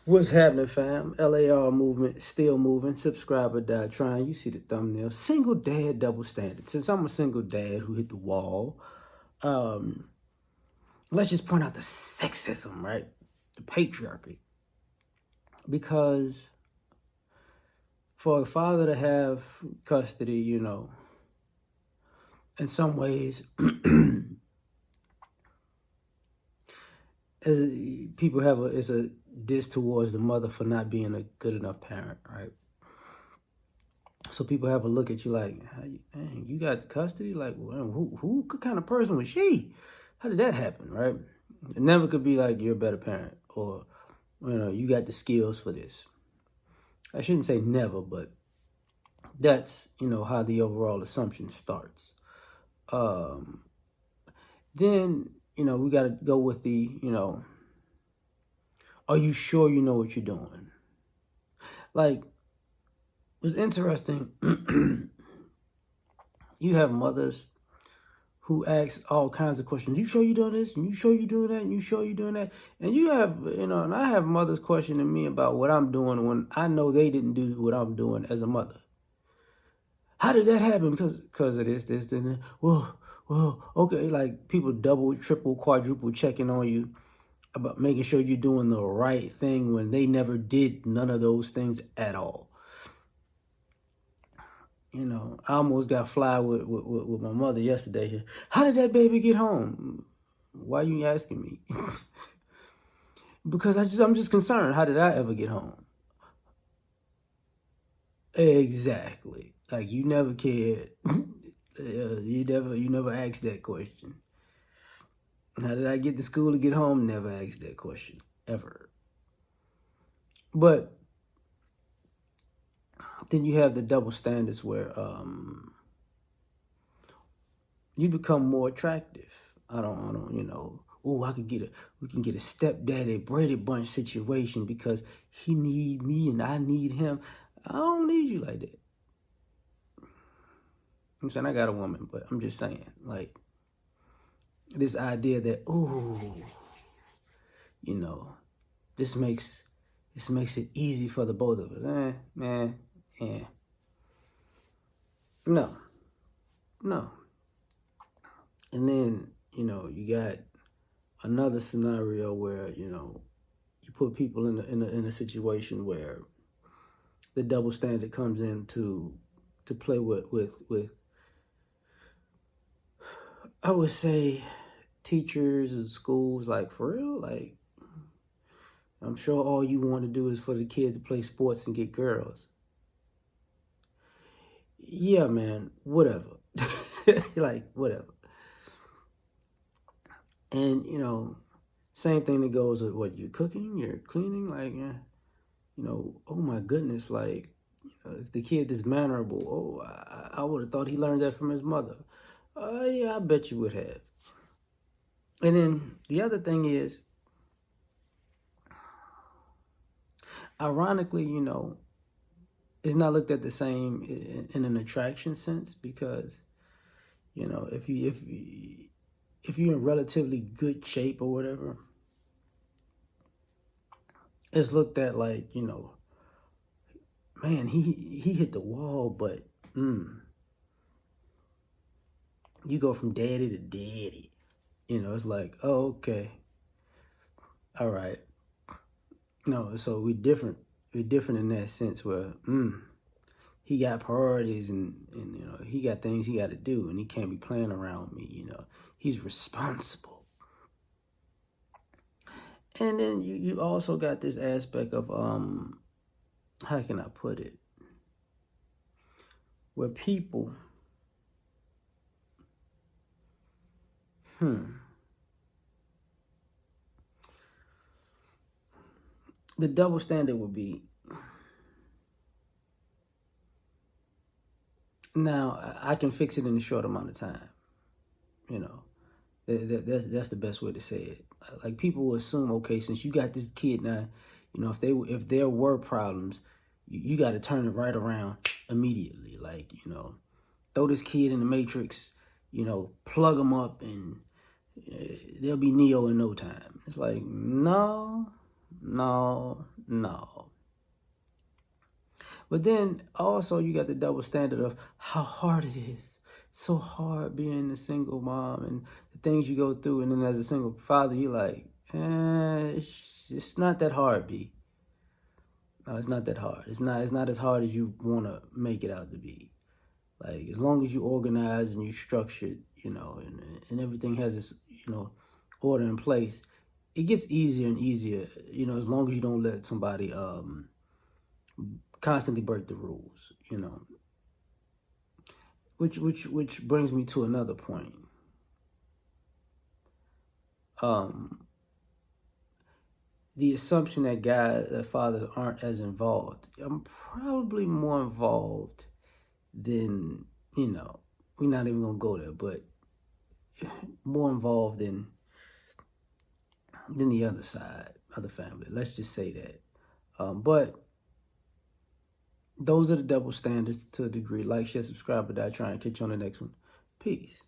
What's happening, fam? L.A.R movement, still moving. Subscriber died trying. You see the thumbnail. Single dad double standard. Since I'm a single dad who hit the wall, um, let's just point out the sexism, right? The patriarchy. Because for a father to have custody, in some ways, people have is a diss towards the mother for not being a good enough parent, right? So people have a look at you like, dang, you got custody? Like, well, what kind of person was she? How did that happen, right? It never could be like you're a better parent or, you got the skills for this. I shouldn't say never, but that's, how the overall assumption starts. Um, then, we got to go with are you sure you know what you're doing? Like, it's interesting. You have mothers who asks all kinds of questions. You sure you doing this? And you sure you doing that? And you sure you doing that? And you have, and I have mothers questioning me about what I'm doing when I know they didn't do what I'm doing as a mother. How did that happen? Because of this, and that. Well, okay. Like people double, triple, quadruple checking on you about making sure you're doing the right thing when they never did none of those things at all. I almost got fly with my mother yesterday. How did that baby get home? Why are you asking me? Because I'm just concerned. How did I ever get home? Exactly. Like you never cared. You never asked that question. How did I get to school to get home? Never asked that question ever. But then you have the double standards where you become more attractive. I don't, oh, we can get a stepdaddy Brady Bunch situation because he need me and I need him. I don't need you like that. I'm saying I got a woman, but I'm just saying, like, this idea that, oh, you know, this makes it easy for the both of us. No, no. And then, you got another scenario where, you put people in a situation where the double standard comes in to play with I would say teachers and schools, like for real, like I'm sure all you want to do is for the kids to play sports and get girls. Yeah, man, whatever. Like whatever. And same thing that goes with what you're cooking, you're cleaning, like oh my goodness, like if the kid is mannerable, oh, I would have thought he learned that from his mother. Yeah, I bet you would have. And then the other thing is, ironically, it's not looked at the same in an attraction sense because, if you're in relatively good shape or whatever, it's looked at like, man, he hit the wall, but you go from daddy to daddy. It's like, oh, okay. All right. No, so we're different. We're different in that sense where, he got priorities and he got things he got to do and he can't be playing around me. He's responsible. And then you also got this aspect of how can I put it, where people the double standard would be, now I can fix it in a short amount of time. That's the best way to say it. Like people will assume, okay, since you got this kid now, if there were problems, you got to turn it right around immediately. Like throw this kid in the matrix, plug them up, and they'll be Neo in no time. It's like no, No. But then also you got the double standard of how hard it is. So hard being a single mom and the things you go through. And then as a single father, you're like, it's not that hard, B. No, it's not that hard. It's not as hard as you want to make it out to be. Like, as long as you organize and you structured, and everything has its, order in place, it gets easier and easier, as long as you don't let somebody constantly break the rules, Which brings me to another point. The assumption that fathers aren't as involved. I'm probably more involved than, we're not even gonna go there, but more involved than the other side of the family. Let's just say that. But those are the double standards to a degree. Like, share, subscribe, but I try and catch you on the next one. Peace.